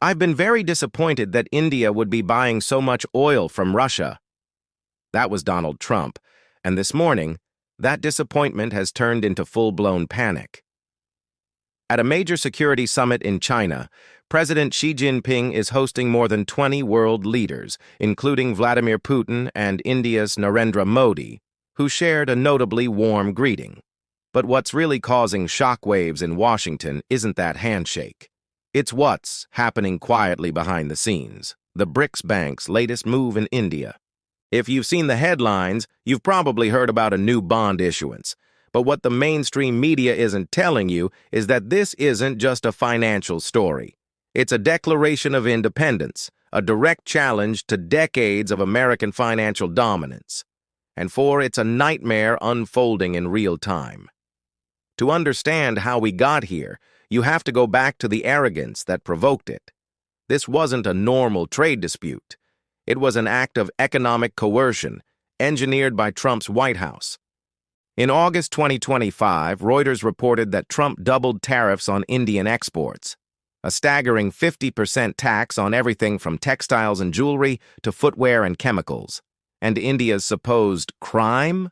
I've been very disappointed that India would be buying so much oil from Russia. That was Donald Trump, and this morning, that disappointment has turned into full-blown panic. At a major security summit in China, President Xi Jinping is hosting more than 20 world leaders, including Vladimir Putin and India's Narendra Modi, who shared a notably warm greeting. But what's really causing shockwaves in Washington isn't that handshake. It's what's happening quietly behind the scenes, the BRICS Bank's latest move in India. If you've seen the headlines, you've probably heard about a new bond issuance. But what the mainstream media isn't telling you is that this isn't just a financial story. It's a declaration of independence, a direct challenge to decades of American financial dominance. And it's a nightmare unfolding in real time. To understand how we got here, you have to go back to the arrogance that provoked it. This wasn't a normal trade dispute. It was an act of economic coercion, engineered by Trump's White House. In August 2025, Reuters reported that Trump doubled tariffs on Indian exports, a staggering 50% tax on everything from textiles and jewelry to footwear and chemicals. And India's supposed crime?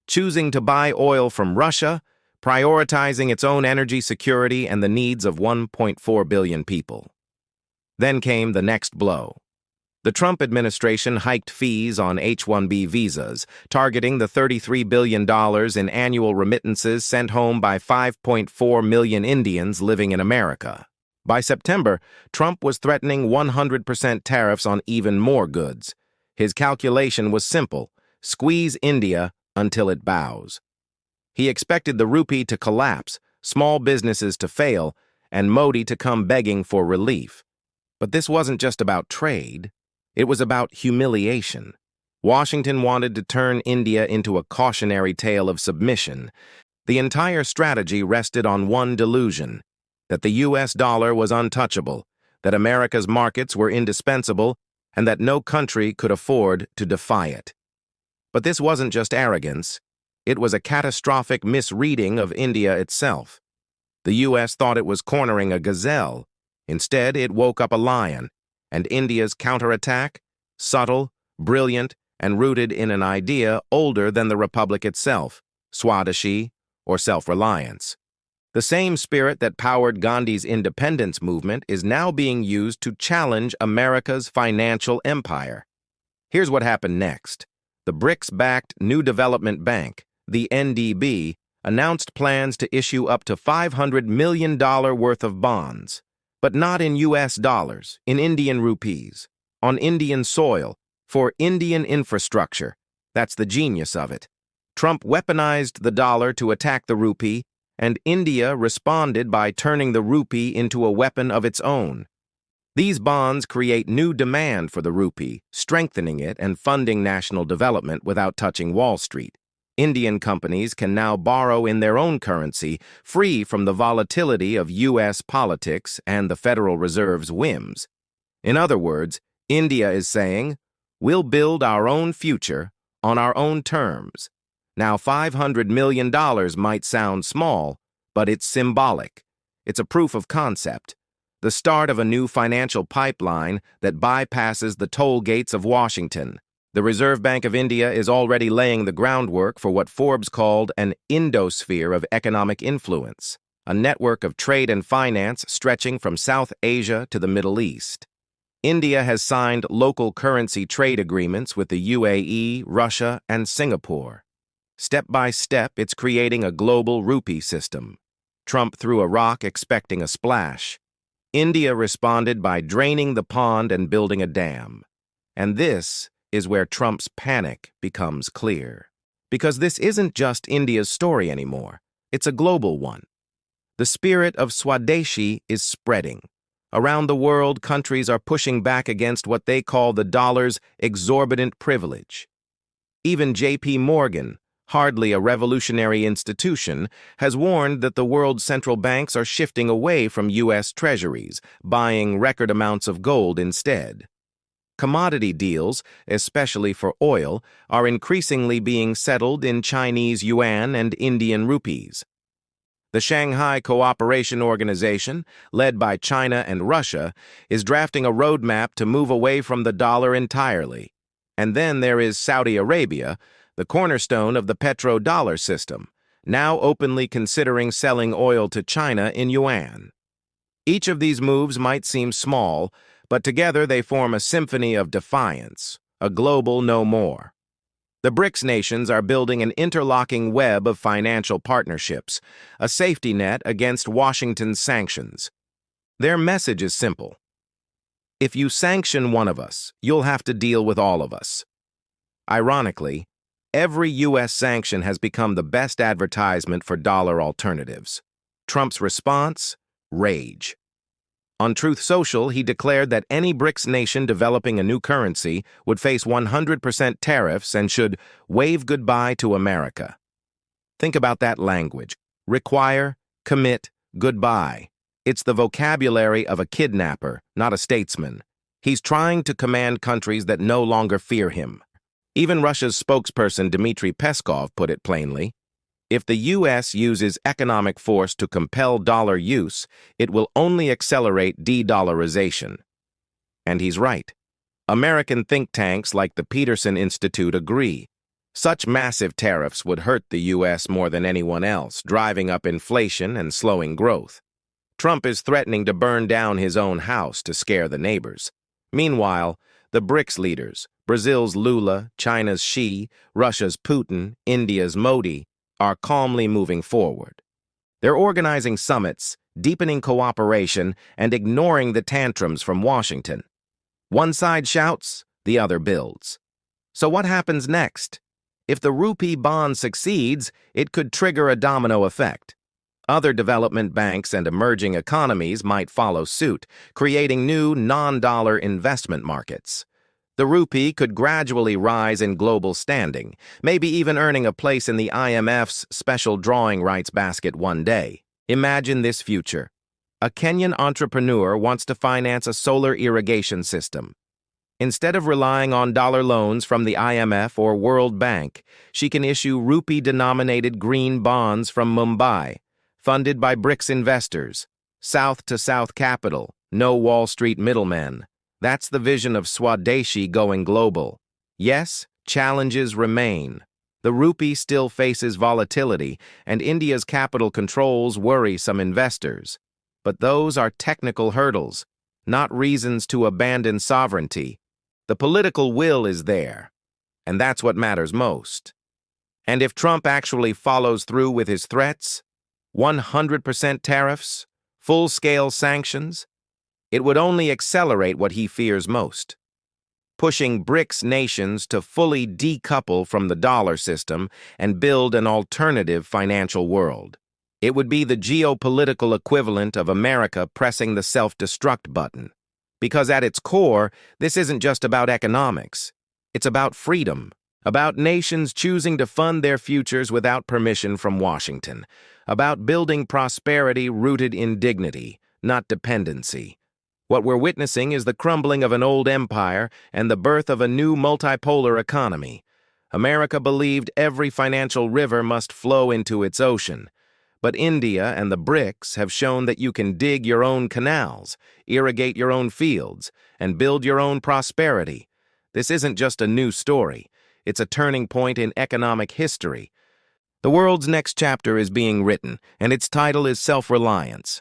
Choosing to buy oil from Russia, prioritizing its own energy security and the needs of 1.4 billion people. Then came the next blow. The Trump administration hiked fees on H-1B visas, targeting the $33 billion in annual remittances sent home by 5.4 million Indians living in America. By September, Trump was threatening 100% tariffs on even more goods. His calculation was simple: squeeze India until it bows. He expected the rupee to collapse, small businesses to fail, and Modi to come begging for relief. But this wasn't just about trade. It was about humiliation. Washington wanted to turn India into a cautionary tale of submission. The entire strategy rested on one delusion: that the US dollar was untouchable, that America's markets were indispensable, and that no country could afford to defy it. But this wasn't just arrogance. It was a catastrophic misreading of India itself. The US thought it was cornering a gazelle. Instead, it woke up a lion, and India's counterattack, subtle, brilliant, and rooted in an idea older than the republic itself, Swadeshi, or self-reliance. The same spirit that powered Gandhi's independence movement is now being used to challenge America's financial empire. Here's what happened next. The BRICS-backed New Development Bank, the NDB, announced plans to issue up to $500 million worth of bonds, but not in US dollars, in Indian rupees, on Indian soil, for Indian infrastructure. That's the genius of it. Trump weaponized the dollar to attack the rupee, and India responded by turning the rupee into a weapon of its own. These bonds create new demand for the rupee, strengthening it and funding national development without touching Wall Street. Indian companies can now borrow in their own currency, free from the volatility of US politics and the Federal Reserve's whims. In other words, India is saying, we'll build our own future on our own terms. Now, $500 million might sound small, but it's symbolic. It's a proof of concept, the start of a new financial pipeline that bypasses the toll gates of Washington. The Reserve Bank of India is already laying the groundwork for what Forbes called an Indosphere of economic influence, a network of trade and finance stretching from South Asia to the Middle East. India has signed local currency trade agreements with the UAE, Russia, and Singapore. Step by step, it's creating a global rupee system. Trump threw a rock expecting a splash. India responded by draining the pond and building a dam. And this is where Trump's panic becomes clear. Because this isn't just India's story anymore. It's a global one. The spirit of Swadeshi is spreading. Around the world, countries are pushing back against what they call the dollar's exorbitant privilege. Even J.P. Morgan, hardly a revolutionary institution, has warned that the world's central banks are shifting away from US Treasuries, buying record amounts of gold instead. Commodity deals, especially for oil, are increasingly being settled in Chinese yuan and Indian rupees. The Shanghai Cooperation Organization, led by China and Russia, is drafting a roadmap to move away from the dollar entirely. And then there is Saudi Arabia, the cornerstone of the petrodollar system, now openly considering selling oil to China in yuan. Each of these moves might seem small, but together they form a symphony of defiance, a global no more. The BRICS nations are building an interlocking web of financial partnerships, a safety net against Washington's sanctions. Their message is simple. If you sanction one of us, you'll have to deal with all of us. Ironically, every U.S. sanction has become the best advertisement for dollar alternatives. Trump's response? Rage. On Truth Social, he declared that any BRICS nation developing a new currency would face 100% tariffs and should wave goodbye to America. Think about that language. Require, commit, goodbye. It's the vocabulary of a kidnapper, not a statesman. He's trying to command countries that no longer fear him. Even Russia's spokesperson Dmitry Peskov put it plainly. If the U.S. uses economic force to compel dollar use, it will only accelerate de-dollarization. And he's right. American think tanks like the Peterson Institute agree. Such massive tariffs would hurt the U.S. more than anyone else, driving up inflation and slowing growth. Trump is threatening to burn down his own house to scare the neighbors. Meanwhile, the BRICS leaders, Brazil's Lula, China's Xi, Russia's Putin, India's Modi, are calmly moving forward. They're organizing summits, deepening cooperation, and ignoring the tantrums from Washington. One side shouts, the other builds. So what happens next? If the rupee bond succeeds, it could trigger a domino effect. Other development banks and emerging economies might follow suit, creating new non-dollar investment markets. The rupee could gradually rise in global standing, maybe even earning a place in the IMF's special drawing rights basket one day. Imagine this future. A Kenyan entrepreneur wants to finance a solar irrigation system. Instead of relying on dollar loans from the IMF or World Bank, she can issue rupee-denominated green bonds from Mumbai, funded by BRICS investors. South-to-South capital, no Wall Street middlemen. That's the vision of Swadeshi going global. Yes, challenges remain. The rupee still faces volatility, and India's capital controls worry some investors. But those are technical hurdles, not reasons to abandon sovereignty. The political will is there, and that's what matters most. And if Trump actually follows through with his threats, 100% tariffs, full-scale sanctions, it would only accelerate what he fears most, pushing BRICS nations to fully decouple from the dollar system and build an alternative financial world. It would be the geopolitical equivalent of America pressing the self-destruct button. Because at its core, this isn't just about economics. It's about freedom, about nations choosing to fund their futures without permission from Washington, about building prosperity rooted in dignity, not dependency. What we're witnessing is the crumbling of an old empire and the birth of a new multipolar economy. America believed every financial river must flow into its ocean. But India and the BRICS have shown that you can dig your own canals, irrigate your own fields, and build your own prosperity. This isn't just a new story. It's a turning point in economic history. The world's next chapter is being written, and its title is Self-Reliance.